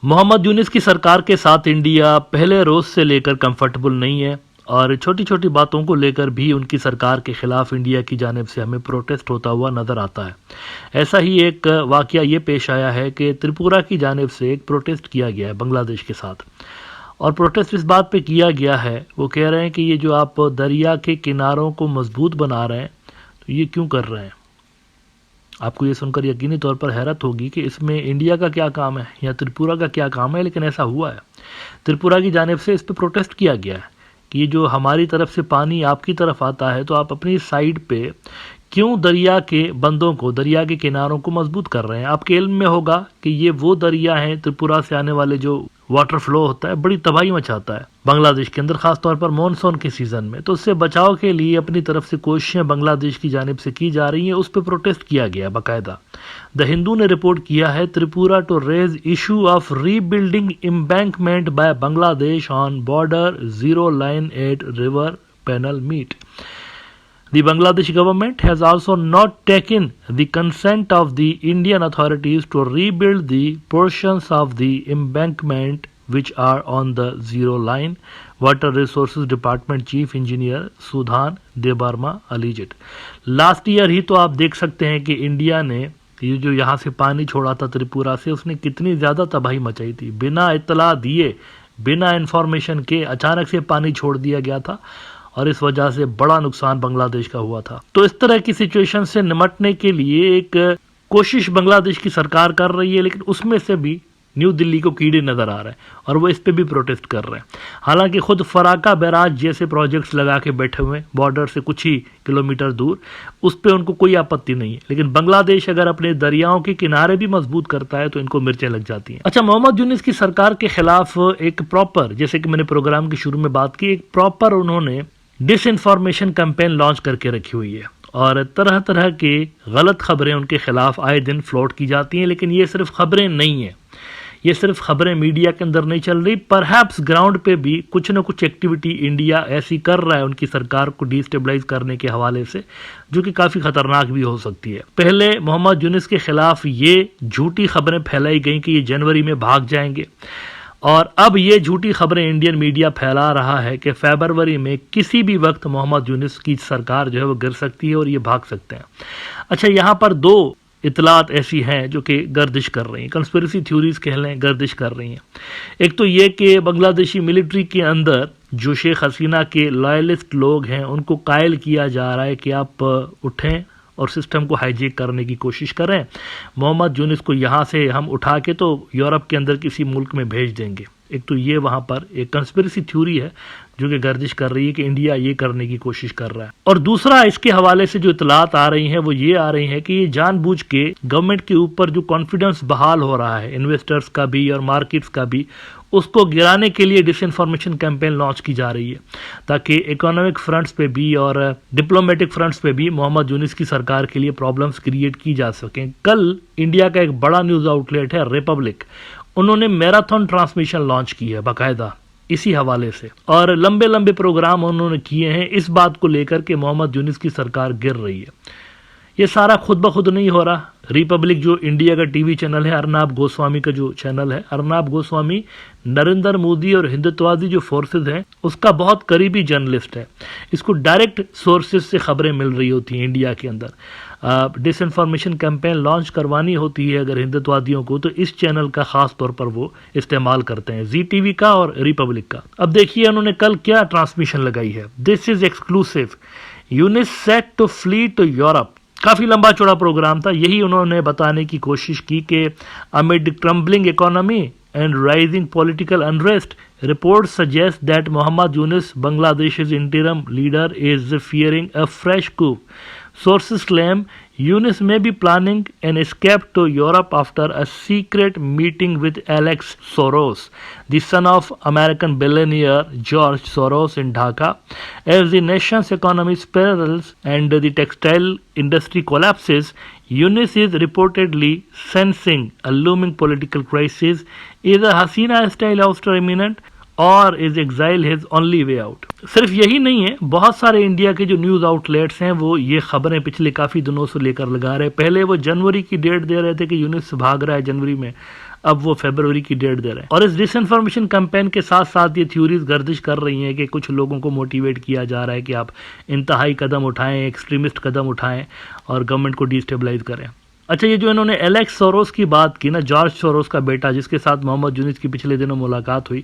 मोहम्मद यूनिस की सरकार के साथ इंडिया पहले रोज से लेकर कंफर्टेबल नहीं है और छोटी छोटी बातों को लेकर भी उनकी सरकार के खिलाफ इंडिया की जानिब से हमें प्रोटेस्ट होता हुआ नजर आता है। ऐसा ही एक वाकया ये पेश आया है कि त्रिपुरा की जानिब से एक प्रोटेस्ट किया गया है बांग्लादेश के साथ, और प्रोटेस्ट इस बात पे किया गया है, वो कह रहे हैं कि ये जो आप दरिया के किनारों को मजबूत बना रहे हैं तो ये क्यों कर रहे हैं। आपको ये सुनकर यकीनी तौर पर हैरत होगी कि इसमें इंडिया का क्या काम है या त्रिपुरा का क्या काम है, लेकिन ऐसा हुआ है। त्रिपुरा की जानिब से इस पर प्रोटेस्ट किया गया है कि ये जो हमारी तरफ से पानी आपकी तरफ आता है तो आप अपनी साइड पे क्यों दरिया के बंदों को, दरिया के किनारों को मजबूत कर रहे हैं। आपके इल्म में होगा कि ये वो दरिया हैं, त्रिपुरा से आने वाले जो वाटर फ्लो होता है बड़ी तबाही मचाता है बांग्लादेश के अंदर, खासतौर पर मानसून के सीजन में। तो उससे बचाव के लिए अपनी तरफ से कोशिशें बांग्लादेश की जानिब से की जा रही हैं, उस पर प्रोटेस्ट किया गया बाकायदा। द हिंदू ने रिपोर्ट किया है, Tripura to raise issue of rebuilding embankment by Bangladesh on border zero line at river panel meet. The Bangladesh government has also not taken the consent of the Indian authorities to rebuild the portions of the embankment which are on the zero line, Water Resources Department Chief Engineer Sudhan Debarma alleged. Last year ही तो आप देख सकते हैं कि India ने ये जो यहाँ से पानी छोड़ा था त्रिपुरा से, उसने कितनी ज़्यादा तबाही मचाई थी। बिना इत्तला दिए, बिना इंफॉर्मेशन के अचानक से पानी छोड़ दिया गया था और इस वजह से बड़ा नुकसान बांग्लादेश का हुआ था। तो इस तरह की सिचुएशन से निपटने के लिए एक कोशिश बांग्लादेश की सरकार कर रही है, लेकिन उसमें से भी न्यू दिल्ली को कीड़े नजर आ रहे हैं और वो इस पे भी प्रोटेस्ट कर रहे हैं। हालांकि खुद फराका बैराज जैसे प्रोजेक्ट्स लगा के बैठे हुए बॉर्डर से कुछ ही किलोमीटर दूर, उस पे उनको कोई आपत्ति नहीं है, लेकिन बांग्लादेश अगर अपने दरियाओं के किनारे भी मजबूत करता है तो इनको मिर्चें लग जाती हैं। अच्छा, मोहम्मद यूनिस की सरकार के खिलाफ एक प्रॉपर, जैसे कि मैंने प्रोग्राम के शुरू में बात की, एक प्रॉपर उन्होंने डिसइंफॉर्मेशन कैंपेन लॉन्च करके रखी हुई है और तरह तरह के गलत खबरें उनके खिलाफ आए दिन फ्लोट की जाती हैं। लेकिन ये सिर्फ खबरें नहीं है, ये सिर्फ खबरें मीडिया के अंदर नहीं चल रही, परहैप्स ग्राउंड पे भी कुछ न कुछ एक्टिविटी इंडिया ऐसी कर रहा है उनकी सरकार को डिस्टेबलाइज करने के हवाले से, जो कि काफ़ी खतरनाक भी हो सकती है। पहले मोहम्मद यूनिस के खिलाफ ये झूठी खबरें फैलाई गई कि ये जनवरी में भाग जाएंगे, और अब ये झूठी खबरें इंडियन मीडिया फैला रहा है कि फरवरी में किसी भी वक्त मोहम्मद यूनिस की सरकार जो है वो गिर सकती है और ये भाग सकते हैं। अच्छा, यहाँ पर दो इतलात ऐसी हैं जो कि गर्दिश कर रही हैं, कंस्पिरेसी थ्योरीज कह लें, गर्दिश कर रही हैं। एक तो ये कि बांग्लादेशी मिलिट्री के अंदर जो शेख हसीना के लॉयलिस्ट लोग हैं उनको कायल किया जा रहा है कि आप उठें और सिस्टम को हाईजेक करने की कोशिश करें, मोहम्मद यूनिस को यहाँ से हम उठा के तो यूरोप के अंदर किसी मुल्क में भेज देंगे। एक तो ये वहाँ पर एक कंस्पिरेसी थ्योरी है जो कि गर्दिश कर रही है कि इंडिया ये करने की कोशिश कर रहा है। और दूसरा, इसके हवाले से जो इतलात आ रही हैं वो ये आ रही हैं कि ये जानबूझ के गवर्नमेंट के ऊपर जो कॉन्फिडेंस बहाल हो रहा है इन्वेस्टर्स का भी और मार्केट्स का भी, उसको गिराने के लिए डिसइंफॉर्मेशन कैंपेन लॉन्च की जा रही है ताकि इकोनॉमिक फ्रंट्स पे भी और डिप्लोमेटिक फ्रंट्स पे भी मोहम्मद यूनिस की सरकार के लिए प्रॉब्लम्स क्रिएट की जा सकें। कल इंडिया का एक बड़ा न्यूज़ आउटलेट है रिपब्लिक, उन्होंने मैराथन ट्रांसमिशन लॉन्च की है बाकायदा इसी हवाले से, और लंबे लंबे प्रोग्राम उन्होंने किए हैं इस बात को लेकर कि मोहम्मद यूनिस की सरकार गिर रही है। ये सारा खुद ब खुद नहीं हो रहा। रिपब्लिक जो इंडिया का टीवी चैनल है, अर्नाब गोस्वामी का जो चैनल है, अर्नाब गोस्वामी नरेंद्र मोदी और हिंदुत्ववादी जो फोर्सेज हैं उसका बहुत करीबी जर्नलिस्ट है। इसको डायरेक्ट सोर्सेज से खबरें मिल रही होती हैं इंडिया के अंदर। डिसइंफॉर्मेशन कैंपेन लॉन्च करवानी होती है अगर हिंदुत्ववादियों को, तो इस चैनल का खास तौर पर वो इस्तेमाल करते हैं, जी टीवी का और रिपब्लिक का। अब देखिए उन्होंने कल क्या ट्रांसमिशन लगाई है, this is exclusive, Yunus set to flee to Europe. काफ़ी लंबा चौड़ा प्रोग्राम था, यही उन्होंने बताने की कोशिश की कि amid crumbling economy and rising political unrest, report suggest that Mohammad Yunus, Bangladesh's interim leader, is fearing a fresh coup. Sources claim Yunus may be planning an escape to Europe after a secret meeting with Alex Soros, the son of American billionaire George Soros, in Dhaka. As the nation's economy spirals and the textile industry collapses, Yunus is reportedly sensing a looming political crisis. Is a Hasina style ouster imminent? और is exile his only way out. सिर्फ यही नहीं है, बहुत सारे India के जो news outlets हैं वो ये खबरें पिछले काफ़ी दिनों से लेकर लगा रहे हैं। पहले वो जनवरी की डेट दे रहे थे कि यूनिस भाग रहा है जनवरी में, अब वो फरवरी की डेट दे रहे हैं। और इस डिसइंफॉर्मेशन कैंपेन के साथ साथ ये थ्योरीज गर्दिश कर रही हैं कि कुछ लोगों को मोटिवेट किया जा रहा है कि आप इंतहाई कदम उठाएं, एक्सट्रीमिस्ट कदम उठाएं और गवर्नमेंट को डिस्टेबलाइज करें। अच्छा, ये जो इन्होंने एलेक्स सोरोस की बात की ना, जॉर्ज सोरोस का बेटा जिसके साथ मोहम्मद यूनिस की पिछले दिनों मुलाकात हुई,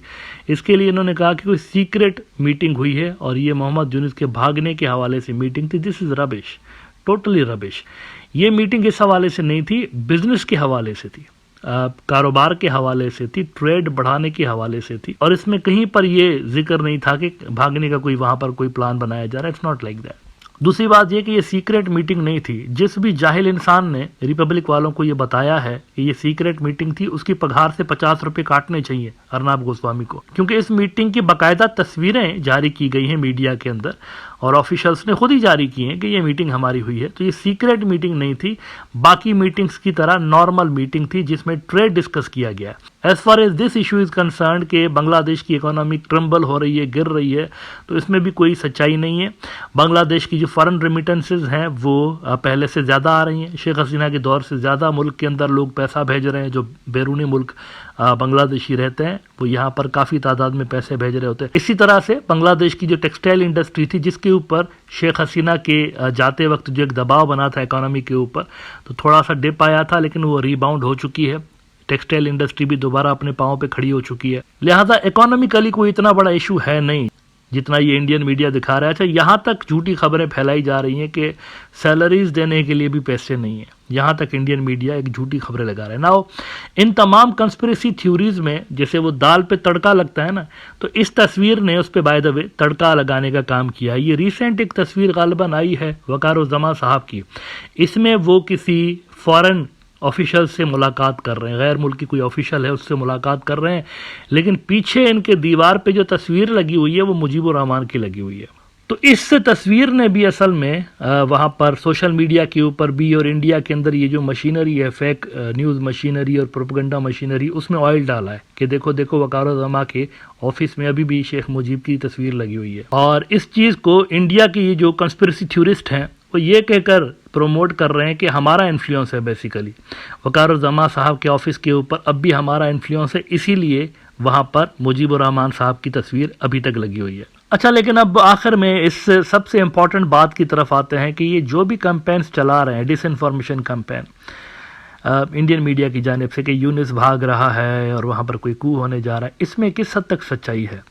इसके लिए इन्होंने कहा कि कोई सीक्रेट मीटिंग हुई है और ये मोहम्मद यूनिस के भागने के हवाले से मीटिंग थी। This is rubbish, totally rubbish. ये मीटिंग इस हवाले से नहीं थी, बिजनेस के हवाले से थी, कारोबार के हवाले से थी, ट्रेड बढ़ाने के हवाले से थी। और इसमें कहीं पर ये जिक्र नहीं था कि भागने का कोई वहां पर कोई प्लान बनाया जा रहा है। It's not like that. दूसरी बात यह कि ये सीक्रेट मीटिंग नहीं थी। जिस भी जाहिल इंसान ने रिपब्लिक वालों को ये बताया है कि ये सीक्रेट मीटिंग थी, उसकी पगार से 50 रुपए काटने चाहिए अर्नब गोस्वामी को, क्योंकि इस मीटिंग की बाकायदा तस्वीरें जारी की गई हैं मीडिया के अंदर और ऑफिशियल्स ने खुद ही जारी की हैं कि ये मीटिंग हमारी हुई है। तो ये सीक्रेट मीटिंग नहीं थी, बाकी मीटिंग्स की तरह नॉर्मल मीटिंग थी जिसमें ट्रेड डिस्कस किया गया। As far as this issue is concern कि बांग्लादेश की इकोनॉमी क्रम्बल हो रही है, गिर रही है, तो इसमें भी कोई सच्चाई नहीं है। बांग्लादेश की जो फॉरेन रेमिटेंसेज हैं वो पहले से ज़्यादा आ रही हैं। शेख हसीना के दौर से ज़्यादा मुल्क के अंदर लोग पैसा भेज रहे हैं। जो बैरूनी मुल्क बांग्लादेशी रहते हैं वो यहाँ पर काफ़ी तादाद में पैसे भेज रहे होते हैं। इसी तरह से बांग्लादेश की जो टेक्सटाइल इंडस्ट्री थी, जिसके ऊपर शेख हसीना के जाते वक्त जो एक दबाव बना था इकोनॉमी के ऊपर, तो थोड़ा सा डिप आया था, लेकिन वो रीबाउंड हो चुकी है। टेक्सटाइल इंडस्ट्री भी दोबारा अपने पांवों पे खड़ी हो चुकी है। लिहाजा इकोनॉमिकली कोई इतना बड़ा इशू है नहीं जितना ये इंडियन मीडिया दिखा रहा है। अच्छा, यहाँ तक झूठी खबरें फैलाई जा रही हैं कि सैलरीज देने के लिए भी पैसे नहीं है। यहाँ तक इंडियन मीडिया एक झूठी खबरें लगा रहा है। नाउ इन तमाम कंस्पिरेसी थ्योरीज में जैसे वो दाल पे तड़का लगता है ना, तो इस तस्वीर ने उस पर बाय द वे तड़का लगाने का काम किया। ये रिसेंट एक तस्वीर गालिबन आई है वकारुज़्ज़मा साहब की। इसमें वो किसी फॉरेन ऑफिशियल से मुलाकात कर रहे हैं, गैर मुल्की कोई ऑफिशियल है उससे मुलाकात कर रहे हैं, लेकिन पीछे इनके दीवार पे जो तस्वीर लगी हुई है वो मुजीबुर रहमान की लगी हुई है। तो इस तस्वीर ने भी असल में वहाँ पर सोशल मीडिया के ऊपर भी और इंडिया के अंदर ये जो मशीनरी है, फेक न्यूज़ मशीनरी और प्रोपेगेंडा मशीनरी, उसमें ऑयल डाला है कि देखो देखो वकारुज़्ज़मा के ऑफिस में अभी भी शेख मुजीब की तस्वीर लगी हुई है। और इस चीज़ को इंडिया के ये जो कंस्पिरेसी थ्योरिस्ट हैं वो ये कहकर प्रोमोट कर रहे हैं कि हमारा इन्फ्लुएंस है। बेसिकली वकारुज़्ज़मा साहब के ऑफिस के ऊपर अब भी हमारा इन्फ्लुएंस है, इसीलिए वहाँ पर मुजीबुर रहमान साहब की तस्वीर अभी तक लगी हुई है। अच्छा, लेकिन अब आखिर में इस सबसे इम्पॉर्टेंट बात की तरफ आते हैं कि ये जो भी कैंपेन्स चला रहे हैं, डिसइंफॉर्मेशन कैंपेन इंडियन मीडिया की जानिब से कि यूनिस भाग रहा है और वहाँ पर कोई कू होने जा रहा है, इसमें किस हद तक सच्चाई है?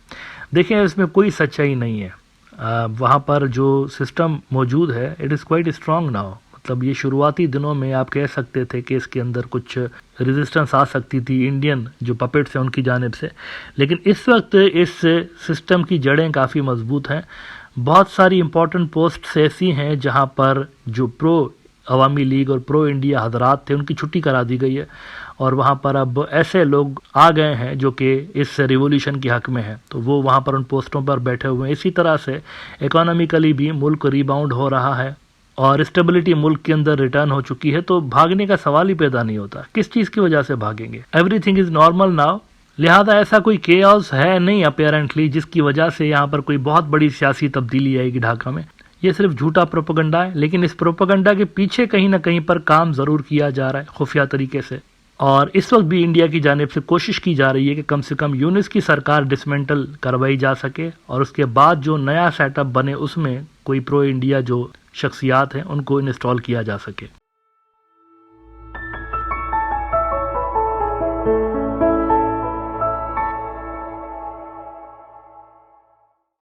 देखिए, इसमें कोई सच्चाई नहीं है। वहाँ पर जो सिस्टम मौजूद है it is quite strong now. मतलब ये शुरुआती दिनों में आप कह सकते थे कि इसके अंदर कुछ रेजिस्टेंस आ सकती थी इंडियन जो पपेट्स हैं उनकी जानिब से, लेकिन इस वक्त इस सिस्टम की जड़ें काफ़ी मजबूत हैं। बहुत सारी इंपॉर्टेंट पोस्ट्स ऐसी हैं जहाँ पर जो प्रो अवामी लीग और प्रो इंडिया हजरात थे उनकी छुट्टी करा दी गई है और वहाँ पर अब ऐसे लोग आ गए हैं जो कि इस रिवॉल्यूशन के हक में हैं, तो वो वहाँ पर उन पोस्टों पर बैठे हुए हैं। इसी तरह से इकोनॉमिकली भी मुल्क रिबाउंड हो रहा है और स्टेबिलिटी मुल्क के अंदर रिटर्न हो चुकी है, तो भागने का सवाल ही पैदा नहीं होता। किस चीज़ की वजह से भागेंगे? Everything is normal now. लिहाजा ऐसा कोई केओस है नहीं अपेरेंटली जिसकी वजह से यहाँ पर कोई बहुत बड़ी सियासी तब्दीली आएगी ढाका में। ये सिर्फ झूठा प्रोपेगेंडा है, लेकिन इस प्रोपेगेंडा के पीछे कहीं ना कहीं पर काम ज़रूर किया जा रहा है खुफिया तरीके से। और इस वक्त भी इंडिया की जानिब से कोशिश की जा रही है कि कम से कम यूनिस की सरकार डिसमेंटल करवाई जा सके और उसके बाद जो नया सेटअप बने उसमें कोई प्रो इंडिया जो शख्सियात हैं उनको इंस्टॉल किया जा सके।